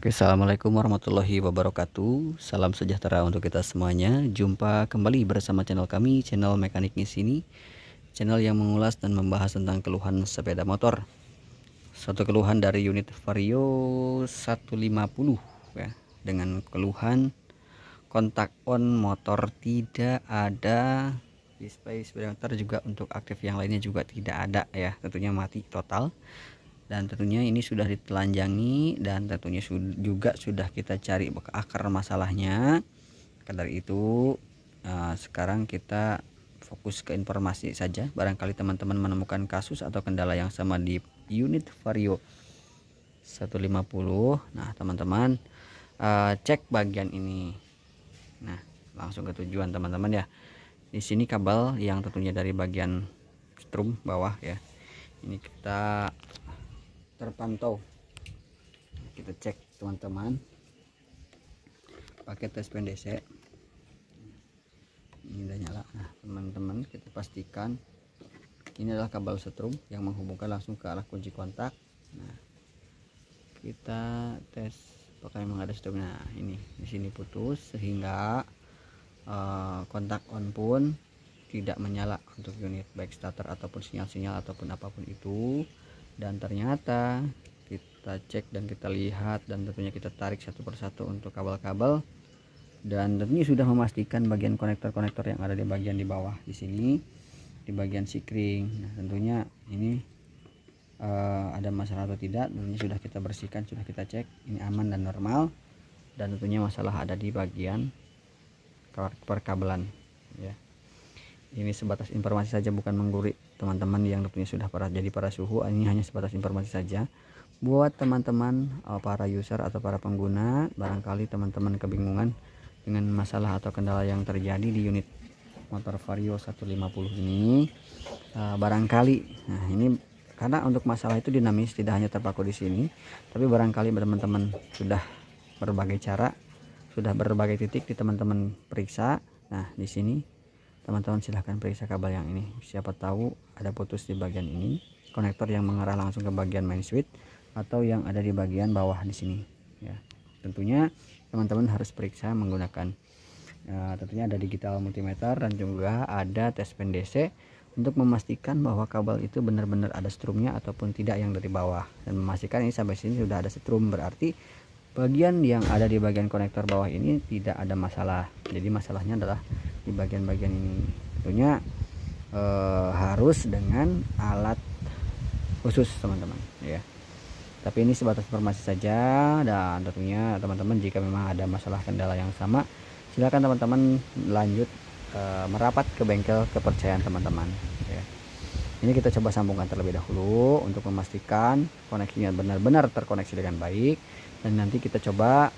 Oke, assalamualaikum warahmatullahi wabarakatuh. Salam sejahtera untuk kita semuanya. Jumpa kembali bersama channel kami, channel Mekanik di sini. Channel yang mengulas dan membahas tentang keluhan sepeda motor. Satu keluhan dari unit Vario 150 ya, dengan keluhan kontak on motor tidak ada, display speedometer juga untuk aktif yang lainnya juga tidak ada ya, tentunya mati total. Dan tentunya ini sudah ditelanjangi dan tentunya juga sudah kita cari akar masalahnya. Maka dari itu sekarang kita fokus ke informasi saja. Barangkali teman-teman menemukan kasus atau kendala yang sama di unit Vario 150. Nah teman-teman cek bagian ini. Nah langsung ke tujuan teman-teman ya. Di sini kabel yang tentunya dari bagian strum bawah ya, ini kita terpantau. Kita cek teman-teman pakai tes PNDC. Ini udah nyala. Nah teman-teman kita pastikan ini adalah kabel strum yang menghubungkan langsung ke arah kunci kontak. Nah kita tes apakah memang ada strum. Nah ini di sini putus sehingga kontak on pun tidak menyala untuk unit baik starter ataupun sinyal-sinyal ataupun apapun itu. Dan ternyata kita cek dan kita lihat dan tentunya kita tarik satu persatu untuk kabel-kabel, dan tentunya sudah memastikan bagian konektor-konektor yang ada di bagian di bawah di sini di bagian sikring. Nah tentunya ini ada masalah atau tidak, tentunya sudah kita bersihkan, sudah kita cek ini aman dan normal, dan tentunya masalah ada di bagian perkabelan ya. Ini sebatas informasi saja, bukan mengguri teman-teman yang tentunya sudah jadi para suhu. Ini hanya sebatas informasi saja buat teman-teman para user atau para pengguna. Barangkali teman-teman kebingungan dengan masalah atau kendala yang terjadi di unit motor Vario 150 ini. Barangkali nah ini karena untuk masalah itu dinamis, tidak hanya terpaku di sini, tapi barangkali teman-teman sudah berbagai cara, sudah berbagai titik di teman-teman periksa. Nah di sini teman-teman silahkan periksa kabel yang ini, siapa tahu ada putus di bagian ini, konektor yang mengarah langsung ke bagian main switch atau yang ada di bagian bawah di sini ya. Tentunya teman-teman harus periksa menggunakan tentunya ada digital multimeter dan juga ada tes PNDC untuk memastikan bahwa kabel itu benar-benar ada strumnya ataupun tidak yang dari bawah, dan memastikan ini sampai sini sudah ada strum, berarti bagian yang ada di bagian konektor bawah ini tidak ada masalah. Jadi masalahnya adalah di bagian-bagian ini. Tentunya harus dengan alat khusus teman-teman ya. Tapi ini sebatas informasi saja, dan tentunya teman-teman jika memang ada masalah kendala yang sama, silakan teman-teman lanjut merapat ke bengkel kepercayaan teman-teman ya. Ini kita coba sambungkan terlebih dahulu untuk memastikan koneksinya benar-benar terkoneksi dengan baik, dan nanti kita coba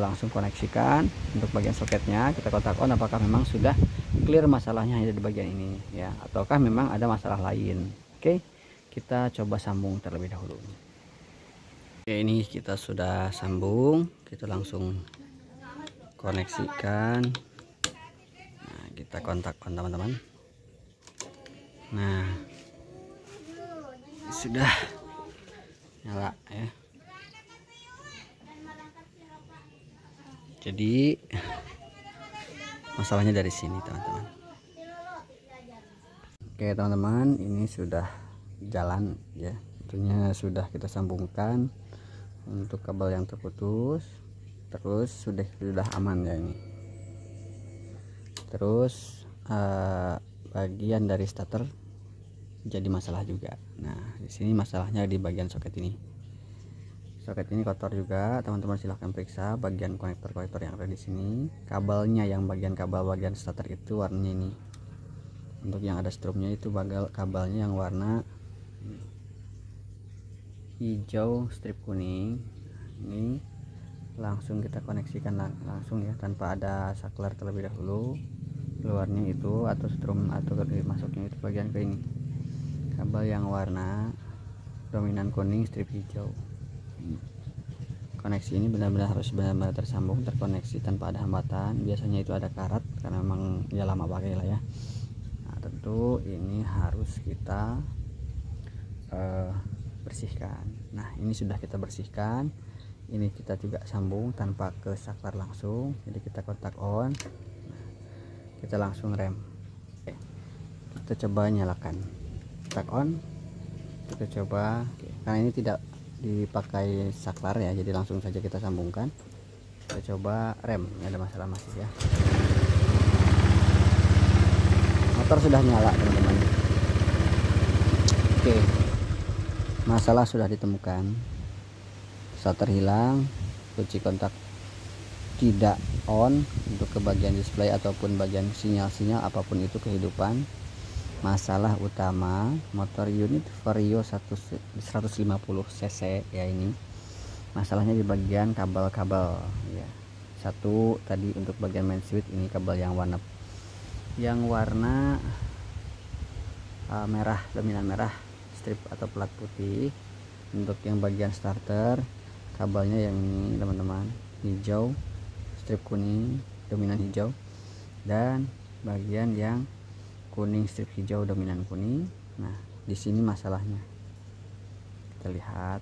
langsung koneksikan untuk bagian soketnya. Kita kontak on apakah memang sudah clear masalahnya hanya di bagian ini ya, ataukah memang ada masalah lain. Oke, kita coba sambung terlebih dahulu. Oke, ini kita sudah sambung, kita langsung koneksikan. Nah kita kontak on teman-teman. Nah sudah nyala ya. Jadi masalahnya dari sini teman-teman. Oke teman-teman, ini sudah jalan ya, tentunya sudah kita sambungkan untuk kabel yang terputus, terus sudah aman ya ini. Terus bagian dari starter jadi masalah juga. Nah di sini masalahnya di bagian soket ini. Soket ini kotor juga, teman-teman silahkan periksa bagian konektor-konektor yang ada di sini. Kabelnya yang bagian kabel bagian starter itu warnanya ini. Untuk yang ada strumnya itu kabelnya yang warna hijau strip kuning. Ini langsung kita koneksikan langsung ya, tanpa ada saklar terlebih dahulu. Keluarnya itu atau strum atau masuknya itu bagian ke ini. Kabel yang warna dominan kuning strip hijau. Koneksi ini benar-benar harus benar-benar tersambung, terkoneksi tanpa ada hambatan. Biasanya itu ada karat karena memang ya lama pakai lah ya. Nah tentu ini harus kita bersihkan. Nah ini sudah kita bersihkan. ini kita juga sambung tanpa ke saklar langsung, jadi kita kontak on. Nah, kita langsung rem. Oke, kita coba nyalakan kontak on, kita coba. Oke, karena ini tidak dipakai saklar ya, jadi langsung saja kita sambungkan. Kita coba rem, nggak ada masalah masih ya. Motor sudah nyala teman-teman. Oke, masalah sudah ditemukan. Starter hilang, kunci kontak tidak on untuk ke bagian display ataupun bagian sinyal-sinyal apapun itu kehidupan. Masalah utama motor unit Vario 150 cc ya, ini masalahnya di bagian kabel-kabel ya. Satu tadi untuk bagian main switch, ini kabel yang warna merah, dominan merah, strip atau plat putih. Untuk yang bagian starter kabelnya yang ini teman-teman, hijau, strip kuning, dominan hijau, dan bagian yang kuning, strip hijau, dominan kuning. Nah, di sini masalahnya kita lihat.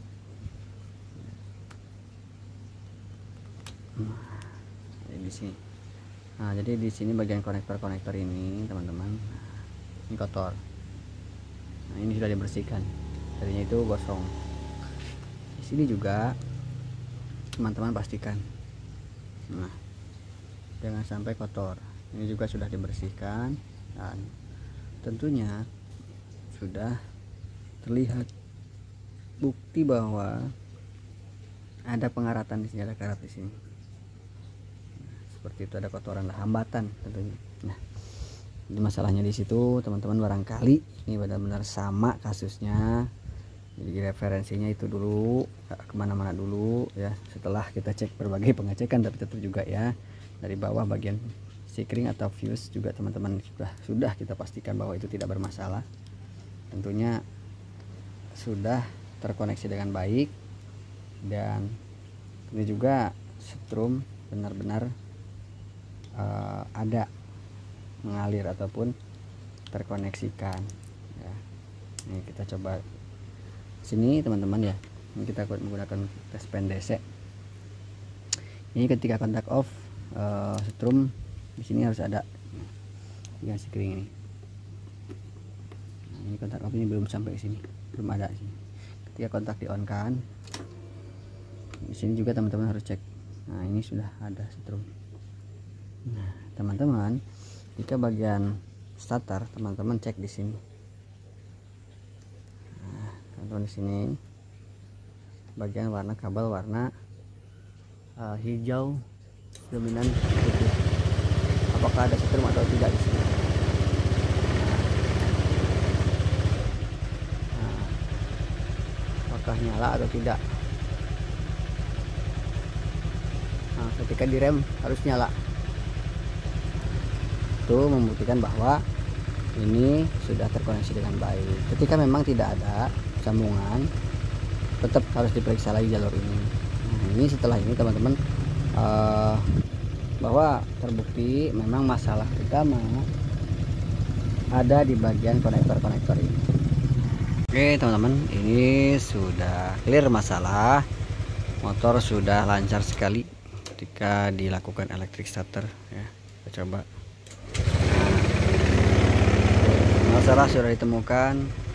Nah, di sini. Nah, jadi di sini bagian konektor ini teman-teman, ini kotor. Nah, ini sudah dibersihkan, tadinya itu gosong. Di sini juga teman-teman pastikan, nah jangan sampai kotor. Ini juga sudah dibersihkan dan tentunya sudah terlihat bukti bahwa ada pengaratan di sini, ada karat di sini. Nah, seperti itu, ada kotoran, hambatan tentunya. Nah, jadi masalahnya di situ teman-teman, barangkali ini benar-benar sama kasusnya. Jadi referensinya itu dulu, kemana-mana dulu ya. Setelah kita cek berbagai pengecekan, tapi tetap juga ya dari bawah bagian sikring atau fuse juga teman-teman sudah kita pastikan bahwa itu tidak bermasalah. Tentunya sudah terkoneksi dengan baik, dan ini juga setrum benar-benar ada mengalir ataupun terkoneksikan ya. Ini kita coba sini teman-teman ya, ini kita menggunakan tes pen DC. Ini ketika kontak off, setrum di sini harus ada yang sikring ini. Nah, ini kontak off ini belum sampai ke sini, belum ada sini. Ketika kontak di on kan, di sini juga teman-teman harus cek. Nah, ini sudah ada setrum. Nah, teman-teman, jika bagian starter teman-teman cek di sini. Di sini bagian warna kabel warna hijau dominan putih. Apakah ada setrum atau tidak di sini? Nah, apakah nyala atau tidak? Nah, ketika direm harus nyala. Itu membuktikan bahwa ini sudah terkoneksi dengan baik. Ketika memang tidak ada sambungan, tetap harus diperiksa lagi jalur ini. Nah, ini setelah ini teman-teman bahwa terbukti memang masalah utama ada di bagian konektor ini. Oke teman-teman, ini sudah clear masalah, motor sudah lancar sekali ketika dilakukan electric starter ya. Kita coba. Masalah sudah ditemukan.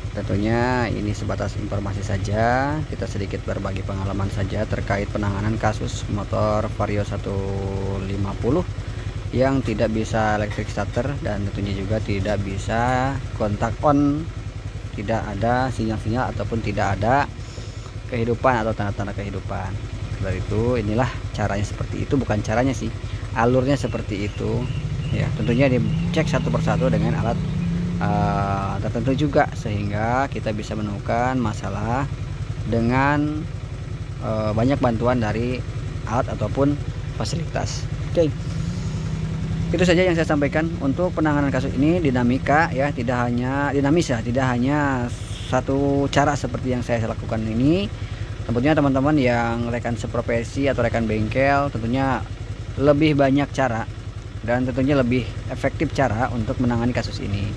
Tentunya ini sebatas informasi saja, kita sedikit berbagi pengalaman saja terkait penanganan kasus motor Vario 150 yang tidak bisa electric starter dan tentunya juga tidak bisa kontak on, tidak ada sinyal-sinyal ataupun tidak ada kehidupan atau tanda-tanda kehidupan. Dari itu inilah caranya seperti itu, bukan caranya sih, alurnya seperti itu ya. Tentunya dicek satu persatu dengan alat tertentu juga sehingga kita bisa menemukan masalah dengan banyak bantuan dari alat ataupun fasilitas. Oke, itu saja yang saya sampaikan untuk penanganan kasus ini. Dinamika ya, tidak hanya dinamis ya, tidak hanya satu cara seperti yang saya lakukan ini. Tentunya teman-teman yang rekan seprofesi atau rekan bengkel tentunya lebih banyak cara dan tentunya lebih efektif cara untuk menangani kasus ini.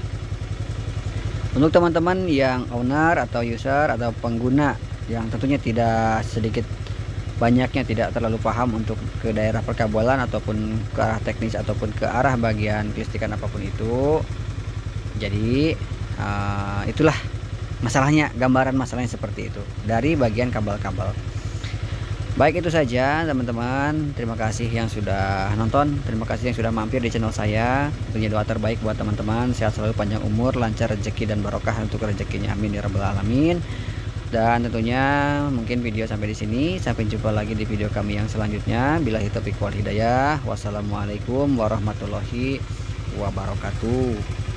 Untuk teman-teman yang owner atau user atau pengguna yang tentunya tidak sedikit banyaknya tidak terlalu paham untuk ke daerah perkabelan ataupun ke arah teknis ataupun ke arah bagian kelistrikan apapun itu. Jadi itulah masalahnya, gambaran masalahnya seperti itu dari bagian kabel-kabel. Baik, itu saja teman-teman. Terima kasih yang sudah nonton, terima kasih yang sudah mampir di channel saya. Tentunya doa terbaik buat teman-teman, sehat selalu, panjang umur, lancar rezeki dan barokah untuk rezekinya, amin ya rabbal alamin. Dan tentunya mungkin video sampai di sini. Sampai jumpa lagi di video kami yang selanjutnya. Billahi taufiq wal hidayah. Wassalamualaikum warahmatullahi wabarakatuh.